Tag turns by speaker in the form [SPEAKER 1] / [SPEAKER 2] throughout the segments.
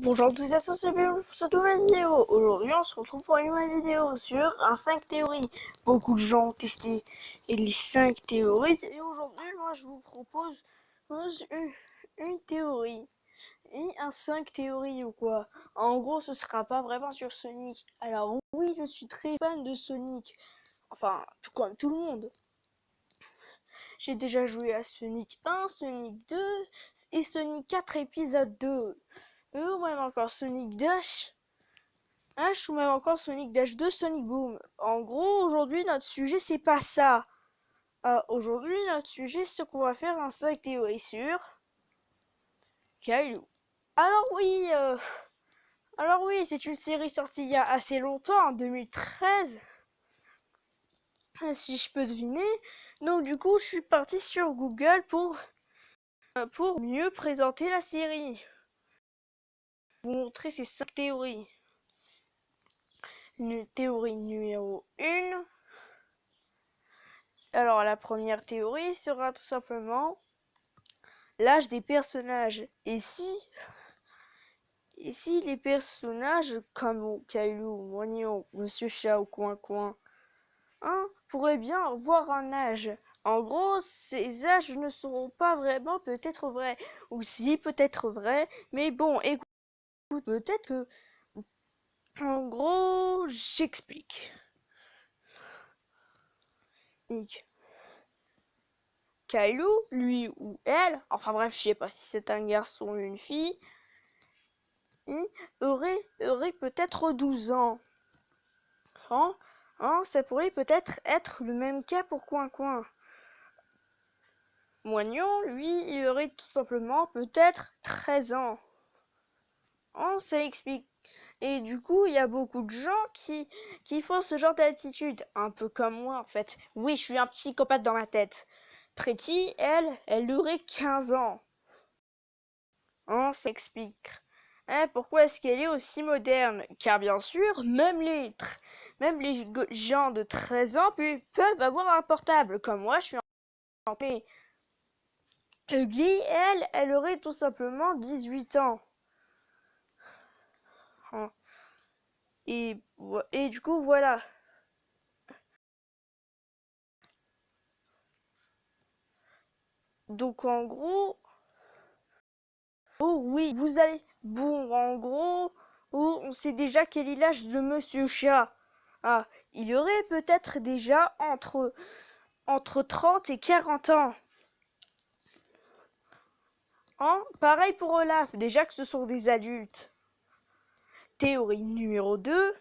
[SPEAKER 1] Bonjour à tous et à tous et bienvenue pour cette nouvelle vidéo. Aujourd'hui on se retrouve pour une nouvelle vidéo sur un 5 théories. Beaucoup de gens ont testé les 5 théories et aujourd'hui moi je vous propose une théorie et un 5 théories ou quoi. En gros ce sera pas vraiment sur Sonic. Alors oui je suis très fan de Sonic, enfin tout comme tout le monde. J'ai déjà joué à Sonic 1, Sonic 2 et Sonic 4 épisode 2. Ou même encore Sonic Dash. Ou même encore Sonic Dash 2, Sonic Boom. En gros, aujourd'hui, notre sujet, c'est pas ça. Aujourd'hui, notre sujet, c'est qu'on va faire un 5 théories sur Caillou. Alors oui, euh, alors oui, c'est une série sortie il y a assez longtemps, en 2013, si je peux deviner. Donc du coup, je suis parti sur Google pour mieux présenter la série. Vous montrer ces 5 théories. Une théorie numéro 1. Alors la première théorie sera tout simplement l'âge des personnages. Et si les personnages comme Caillou, Moignon, Monsieur Chat ou Coin Coin pourraient bien avoir un âge. En gros, ces âges ne seront pas vraiment peut-être vrais. Ou si, peut-être vrais. Mais bon, écoute, peut-être que... En gros, j'explique. Caillou, lui ou elle, enfin bref, je sais pas si c'est un garçon ou une fille, aurait peut-être 12 ans. Ça pourrait peut-être être le même cas pour Coin Coin. Moignon, lui, il aurait tout simplement peut-être 13 ans. Ça explique. Et du coup, il y a beaucoup de gens qui font ce genre d'attitude. Un peu comme moi, en fait. Oui, je suis un psychopathe dans ma tête. Pretty, elle aurait 15 ans. Ça explique. Pourquoi est-ce qu'elle est aussi moderne? Car bien sûr, même les gens de 13 ans peuvent avoir un portable. Comme moi, je suis en paix. Ugly, elle aurait tout simplement 18 ans. Et du coup, voilà. Donc en gros... Oh oui, vous allez... Bon, en gros... on sait déjà quel est l'âge de Monsieur Chat. Il aurait peut-être déjà entre 30 et 40 ans. Pareil pour Olaf, déjà que ce sont des adultes. Théorie numéro 2.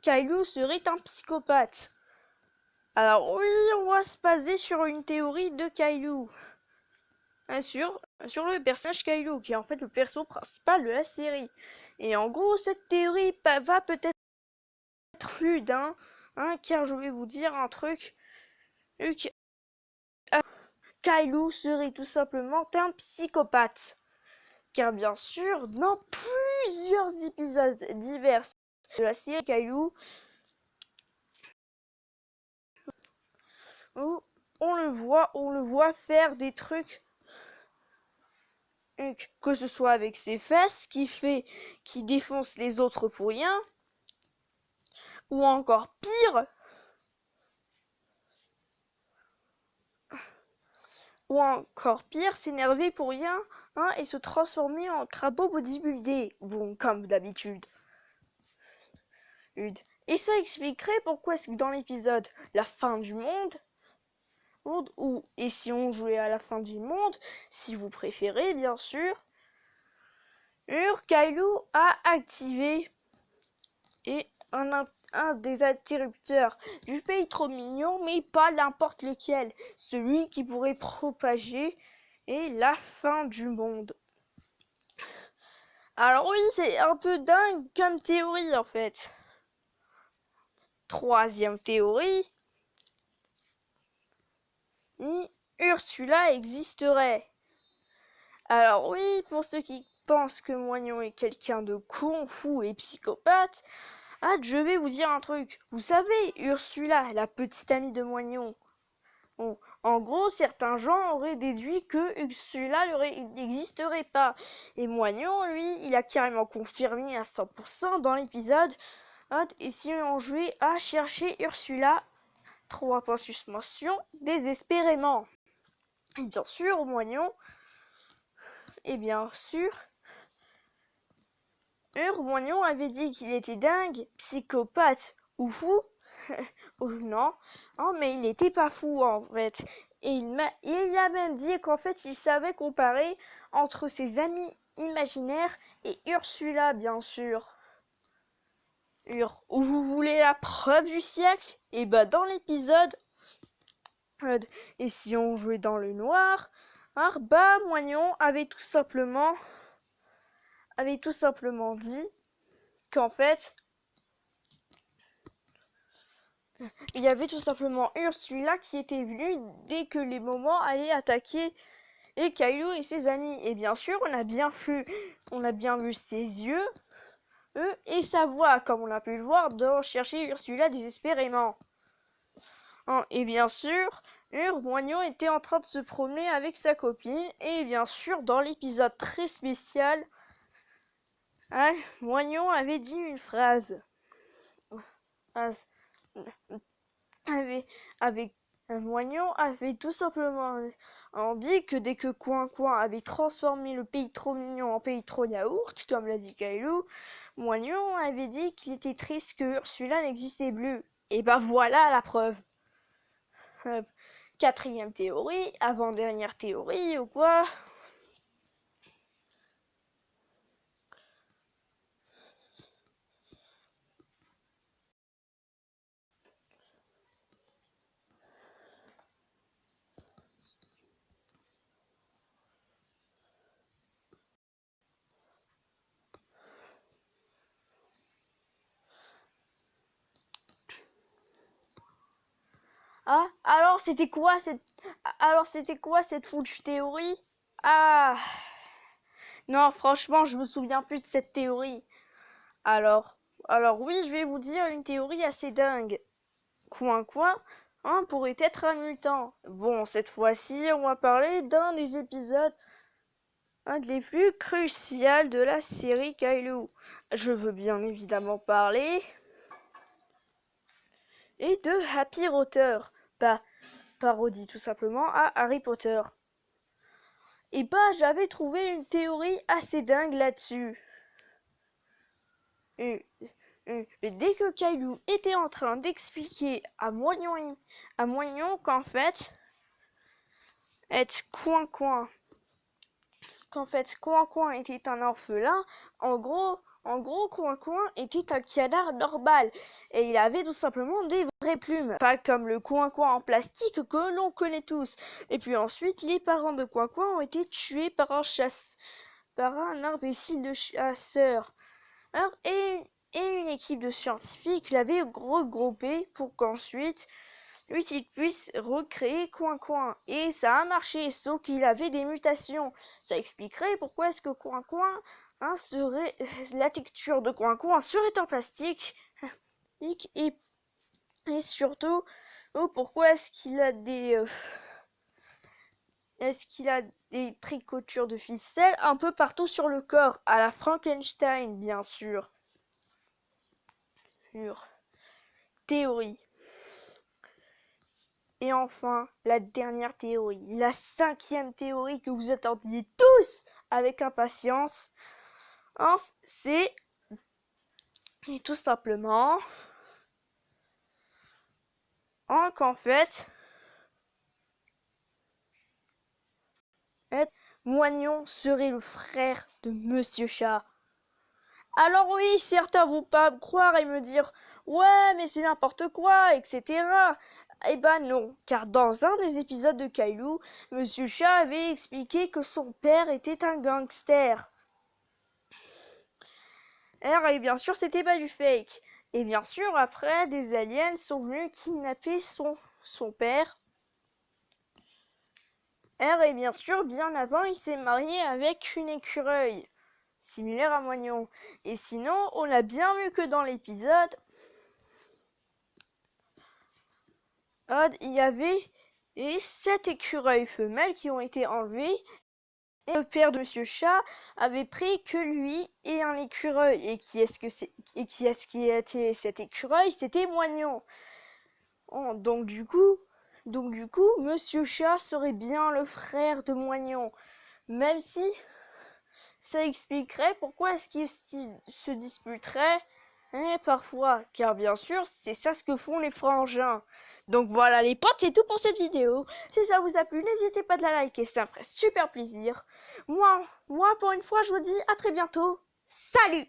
[SPEAKER 1] Caillou serait un psychopathe. Alors oui, on va se baser sur une théorie de Caillou. Sur le personnage Caillou, qui est en fait le perso principal de la série. Et en gros, cette théorie va peut-être être rude, car je vais vous dire un truc. Caillou serait tout simplement un psychopathe. Car bien sûr, dans plusieurs épisodes divers de la série Caillou, où on le voit faire des trucs, que ce soit avec ses fesses qui défonce les autres pour rien, ou encore pire, s'énerver pour rien, et se transformer en crapaud bodybuildé, bon, comme d'habitude. Et ça expliquerait pourquoi est-ce que dans l'épisode La fin du monde, et si on jouait à la fin du monde, si vous préférez bien sûr, Caillou a activé un des interrupteurs du pays trop mignon, mais pas n'importe lequel, celui qui pourrait propager la fin du monde. Alors oui, c'est un peu dingue comme théorie en fait. Troisième théorie, Ursula existerait. Alors oui, pour ceux qui pensent que Moignon est quelqu'un de con, fou et psychopathe, je vais vous dire un truc. Vous savez, Ursula, la petite amie de Moignon, En gros, certains gens auraient déduit que celui-là n'existerait pas. Et Moignon, lui, il a carrément confirmé à 100% dans l'épisode. Et si on jouait à chercher Ursula, 3 points suspension, désespérément. Et bien sûr, Moignon, et bien sûr, Moignon avait dit qu'il était dingue, psychopathe ou fou. Oh, non, mais il n'était pas fou en fait. Et il a même dit qu'en fait il savait comparer entre ses amis imaginaires et Ursula, bien sûr. Vous voulez la preuve du siècle? Et bah dans l'épisode, et si on jouait dans le noir, Moignon avait tout simplement dit qu'en fait, il y avait tout simplement Ursula qui était venue dès que les moments allaient attaquer et Caillou et ses amis. Et bien sûr, on a bien vu ses yeux, et sa voix, comme on a pu le voir dans Chercher Ursula désespérément. Et bien sûr, Moignon était en train de se promener avec sa copine, et bien sûr, dans l'épisode très spécial, Moignon avait dit une phrase. Moignon avait tout simplement dit que dès que Coin avait transformé le pays trop mignon en pays trop yaourt, comme l'a dit Kailou, Moignon avait dit qu'il était triste que Ursula n'existait plus. Et bah voilà la preuve. 4e théorie, avant-dernière théorie ou quoi? Alors c'était quoi cette foutue théorie? Non, franchement, je me souviens plus de cette théorie. Alors oui, je vais vous dire une théorie assez dingue. Coin, pourrait être un mutant. Bon, cette fois-ci, on va parler d'un des épisodes des plus cruciaux de la série Kailou. Je veux bien évidemment parler et de Happy Potter, parodie tout simplement à Harry Potter. Et j'avais trouvé une théorie assez dingue là-dessus. Et dès que Kailou était en train d'expliquer à Moignon qu'en fait, Coin était un orphelin, en gros, Coin était un canard normal. Et il avait tout simplement des vraies plumes. Pas comme le Coin en plastique que l'on connaît tous. Et puis ensuite, les parents de Coin ont été tués par un imbécile de chasseur. Et une équipe de scientifiques l'avait regroupé pour qu'ensuite il puisse recréer Coin. Et ça a marché, sauf qu'il avait des mutations. Ça expliquerait pourquoi est-ce que Coin serait la texture de Coin serait en plastique et surtout pourquoi est-ce qu'il a des tricotures de ficelles un peu partout sur le corps, à la Frankenstein, bien sûr. Théorie. Et enfin, la dernière théorie, la 5e théorie que vous attendiez tous avec impatience, c'est tout simplement qu'en fait, Moignon serait le frère de Monsieur Chat. Alors oui, certains vont pas me croire et me dire « Ouais, mais c'est n'importe quoi, etc. » Eh ben non, car dans un des épisodes de Kailou, Monsieur Chat avait expliqué que son père était un gangster. Et bien sûr, c'était pas du fake. Et bien sûr, après, des aliens sont venus kidnapper son père. Et bien sûr, bien avant, il s'est marié avec une écureuil, similaire à Moignon. Et sinon, on a bien vu que dans l'épisode, il y avait et 7 écureuils femelles qui ont été enlevés. Et le père de Monsieur Chat avait pris que lui et un écureuil. Et qui est-ce qui était cet écureuil? C'était Moignon. Oh, donc du coup, Monsieur Chat serait bien le frère de Moignon. Même si ça expliquerait pourquoi est-ce qu'ils se disputeraient parfois, car bien sûr, c'est ça ce que font les frangins. Donc voilà les potes, c'est tout pour cette vidéo. Si ça vous a plu, n'hésitez pas de la liker, ça me ferait super plaisir. Moi, pour une fois, je vous dis à très bientôt. Salut!